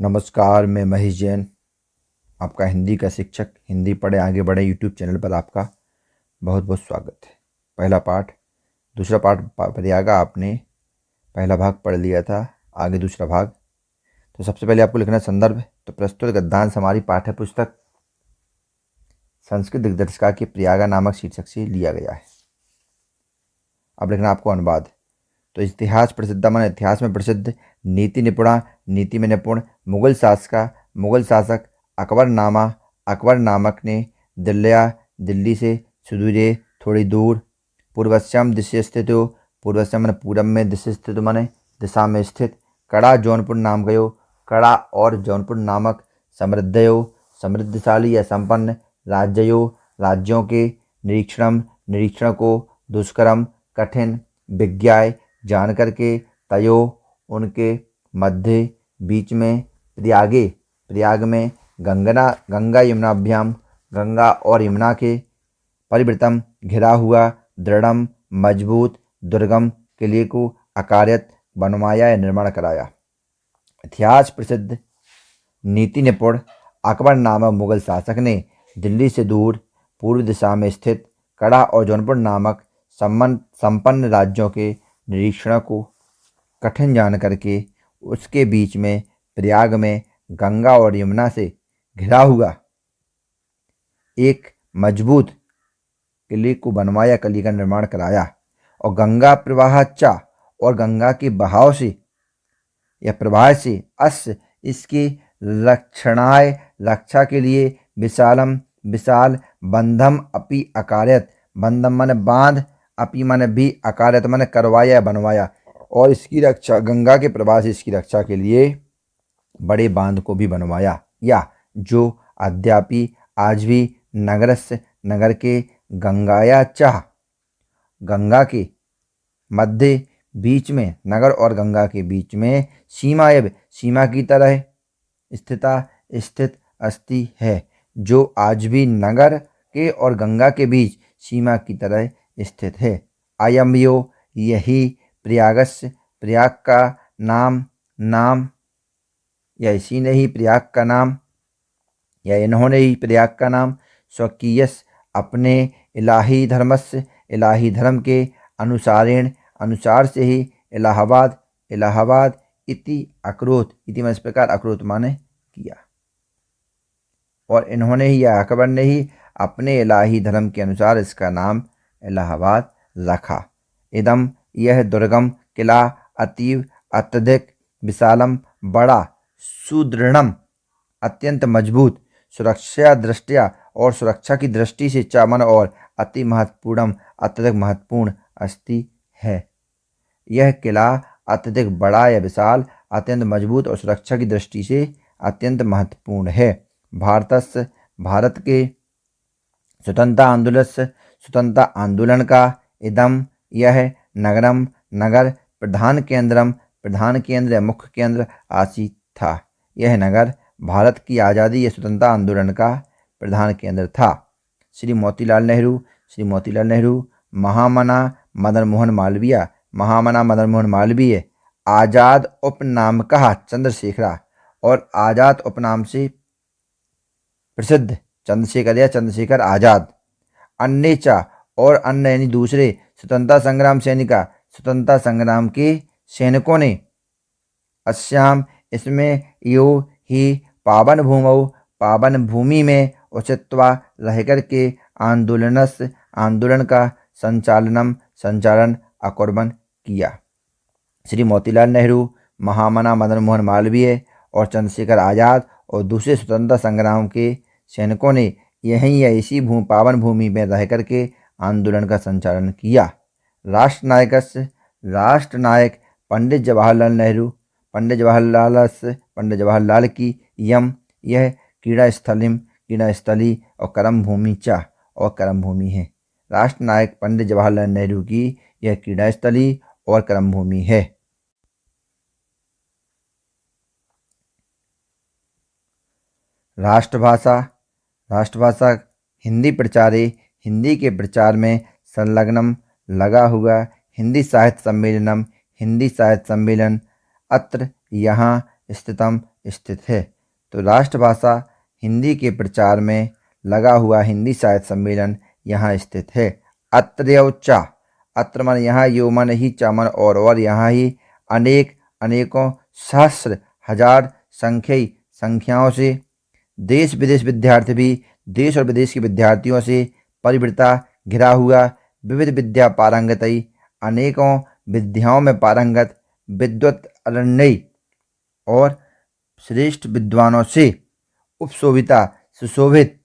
नमस्कार, मैं महेश जैन, आपका हिंदी का शिक्षक। हिंदी पढ़े आगे बढ़े यूट्यूब चैनल पर आपका बहुत बहुत स्वागत है। पहला पाठ, दूसरा पाठ प्रयागा आपने पहला भाग पढ़ लिया था, आगे दूसरा भाग। तो सबसे पहले आपको लिखना संदर्भ। तो प्रस्तुत गद्यांश हमारी पाठ्य पुस्तक संस्कृत दिग्दर्शिका के प्रयागा नामक शीर्षक से लिया गया है। अब लिखना आपको अनुवाद। तो इतिहास प्रसिद्ध माने इतिहास में प्रसिद्ध, नीति निपुणा नीति में निपुण, मुगल शासक अकबर नामक ने दिल्ली से सुदूरे थोड़ी दूर पूर्वश्यम दिशा स्थित हो। पूर्वश्यम माने पूरब में, दिशा स्थित माने दिशा में स्थित। कड़ा जौनपुर नाम गयो, कड़ा और जौनपुर नामक समृद्धशाली या संपन्न राज्यों के निरीक्षण को दुष्करम कठिन विज्ञाय जानकर के तयो उनके मध्य बीच में प्रयाग में गंगा और यमुना के परिवृतम घिरा हुआ दृढ़म मजबूत दुर्गम किले को आकारित बनवाया या निर्माण कराया। इतिहास प्रसिद्ध, नीति निपुण अकबर नामक मुगल शासक ने दिल्ली से दूर पूर्व दिशा में स्थित कड़ा और जौनपुर नामक संपन्न राज्यों के निरीक्षण को कठिन जान करके उसके बीच में प्रयाग में गंगा और यमुना से घिरा हुआ एक मजबूत किले को बनवाया, किले का निर्माण कराया। और गंगा प्रवाह और गंगा के बहाव से या प्रवाह से इसकी रक्षा के लिए विशाल बंधम अपि अकार्यत, बंधम माने बांध, अपि माने भी, अकार्यत माने करवाया बनवाया। और इसकी रक्षा, गंगा के प्रवाह से इसकी रक्षा के लिए बड़े बांध को भी बनवाया, या जो अद्यापि आज भी नगर के गंगा के मध्य बीच में, नगर और गंगा के बीच में सीमा की तरह स्थित अस्ति है, जो आज भी नगर के और गंगा के बीच सीमा की तरह स्थित है। अयम यो, यही प्रयाग का नाम या इसी ने ही प्रयाग का नाम या इन्होंने ही प्रयाग का नाम स्वकीयस अपने इलाही धर्म के अनुसार से ही इलाहाबाद इति अकरोत, इति इस प्रकार अकरोत माने किया। और इन्होंने ही या अकबर ने ही अपने इलाही धर्म के अनुसार इसका नाम इलाहाबाद रखा। इदम, यह दुर्गम किला अत्यधिक विशालम, बड़ा, सुदृढ़म, अत्यंत मजबूत, सुरक्षा की दृष्टि से चामन और अति महत्वपूर्ण, अत्यधिक महत्वपूर्ण अस्ति है। यह किला अत्यधिक बड़ा या विशाल, अत्यंत मजबूत और सुरक्षा की दृष्टि से अत्यंत महत्वपूर्ण है। भारत के स्वतंत्रता आंदोलन का इदम, यह नगर प्रधान केंद्र मुख्य केंद्र आसीत था। यह नगर भारत की आज़ादी या स्वतंत्रता आंदोलन का प्रधान केंद्र था। श्री मोतीलाल नेहरू, महामना मदन मोहन मालवीय, आज़ाद उपनाम कहा चंद्रशेखरा, और आज़ाद उपनाम से प्रसिद्ध चंद्रशेखर आज़ाद। अन्य और अन्य यानी दूसरे स्वतंत्रता संग्राम के सैनिकों ने अस्याम, इसमें यो ही पावन भूमि में उचितवा रहकर के आंदोलन का संचालन अकुर्बन किया। श्री मोतीलाल नेहरू, महामना मदन मोहन मालवीय और चंद्रशेखर आज़ाद और दूसरे स्वतंत्रता संग्राम के सैनिकों ने यहीं या इसी पावन भूमि में रह करके आंदोलन का संचालन किया। राष्ट्रनायक पंडित जवाहरलाल की यह क्रीड़ा स्थली और कर्म भूमि है। राष्ट्रनायक पंडित जवाहरलाल नेहरू की यह क्रीड़ा स्थली और कर्म भूमि है। राष्ट्रभाषा हिंदी प्रचारे, हिंदी के प्रचार में संलग्नम लगा हुआ। हिंदी साहित्य सम्मेलन अत्र यहाँ स्थितम स्थित है। तो राष्ट्रभाषा हिंदी के प्रचार में लगा हुआ हिंदी साहित्य सम्मेलन यहाँ स्थित है। अत्रयोच्चा, अत्र मन यहाँ, यो मन ही, चा मन और यहाँ ही, अनेक अनेकों, सहस्र हजार, संख्यई संख्याओं से, देश विदेश विद्यार्थी भी देश और विदेश के विद्यार्थियों से परिवृता घिरा हुआ, विविध विद्या पारंगतई अनेकों विद्याओं में पारंगत, विद्वत अरण्यई और श्रेष्ठ विद्वानों से उपशोभिता सुशोभित,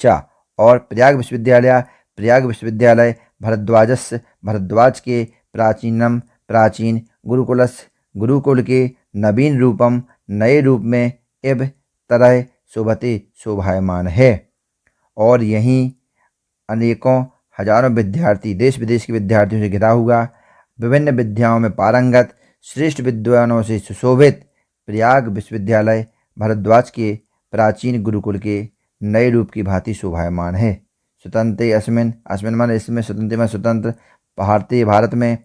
चा और प्रयाग विश्वविद्यालय भरद्वाजस्य, भरद्वाज के प्राचीनम प्राचीन, गुरुकुलस्य गुरुकुल के नवीन रूपम नए रूप में, इव तरह शोभते शोभायमान है। और यहीं अनेकों हजारों विद्यार्थी देश विदेश के विद्यार्थियों से घिरा हुआ, विभिन्न विद्याओं में पारंगत, श्रेष्ठ विद्वानों से सुशोभित, प्रयाग विश्वविद्यालय भरद्वाज के प्राचीन गुरुकुल के नए रूप की भांति शोभायमान है। स्वतंत्र अस्मिन, अस्मिन माने इसमें, स्वतंत्र में स्वतंत्र, भारतीय भारत में,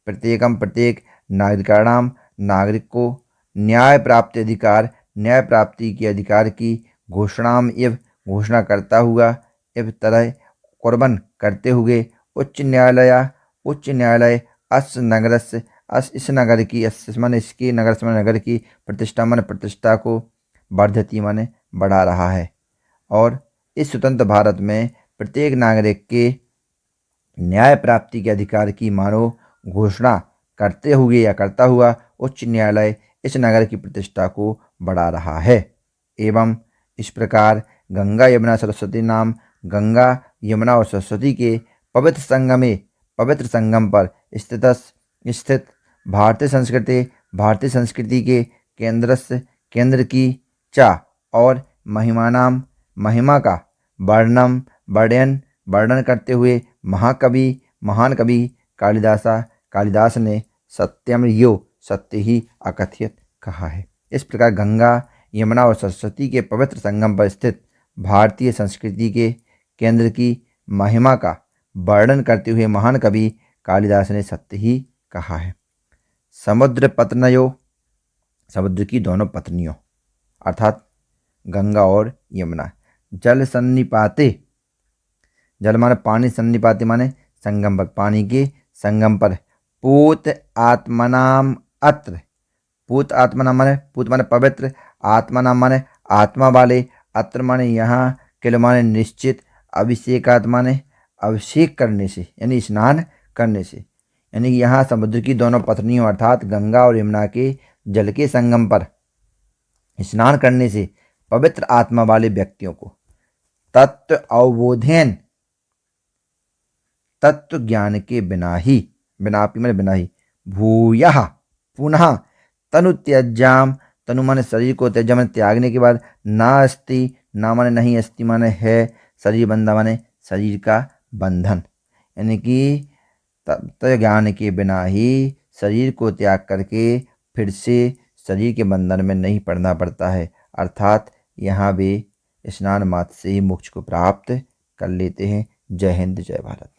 प्रत्येकम प्रत्येक, नागरिकाणाम नागरिक को, न्याय प्राप्ति अधिकार न्याय प्राप्ति के अधिकार की, घोषणाम इव घोषणा करता हुआ, इव तरह कुर्बन करते हुए, उच्च न्यायालय अस नगरस्य, अस इस नगर की, अस माने इसकी, नगर से माने नगर की, प्रतिष्ठा माने प्रतिष्ठा को, वर्धति माने बढ़ा रहा है। और इस स्वतंत्र भारत में प्रत्येक नागरिक के न्याय प्राप्ति के अधिकार की मानो घोषणा करते हुए या करता हुआ उच्च न्यायालय इस नगर की प्रतिष्ठा को बढ़ा रहा है। एवं इस प्रकार गंगा यमुना सरस्वती नाम, गंगा यमुना और सरस्वती के पवित्र संगम पर स्थित भारतीय संस्कृति के केंद्र की, चा और महिमा का वर्णन करते हुए महान कवि कालिदास ने सत्यम यो, सत्य ही अकथयत कहा है। इस प्रकार गंगा यमुना और सरस्वती के पवित्र संगम पर स्थित भारतीय संस्कृति के केंद्र की महिमा का वर्णन करते हुए महान कवि कालिदास ने सत्य ही कहा है। समुद्र पत्नयो, समुद्र की दोनों पत्नियों अर्थात गंगा और यमुना, जल सन्निपाते, जल माने पानी, सन्निपाते माने संगम पर, पानी के संगम पर, पूत आत्मनाम अत्र, पूत माने पवित्र, आत्मनाम माने आत्मा वाले, अत्र माने यहाँ, किल माने निश्चित, अभिषेकात माने अभिषेक करने से यानी स्नान करने से, यानी यहाँ समुद्र की दोनों पत्नियों अर्थात गंगा और यमुना के जल के संगम पर स्नान करने से पवित्र आत्मा वाले व्यक्तियों को तत्व अवबोधेन, तत्व ज्ञान के बिना ही, बिना ही, भूयः पुनः तनु त्यज्याम, तनु माने शरीर को, त्यज्या माने त्यागने के बाद, ना अस्ति, ना माने नहीं, अस्ति माने है, शरीर बंधा माने शरीर का बंधन, यानी कि तत्व ज्ञान के बिना ही शरीर को त्याग करके फिर से शरीर के बंधन में नहीं पड़ना पड़ता है। अर्थात यहाँ वे स्नान मात्र से ही मोक्ष को प्राप्त कर लेते हैं। जय हिंद, जय भारत।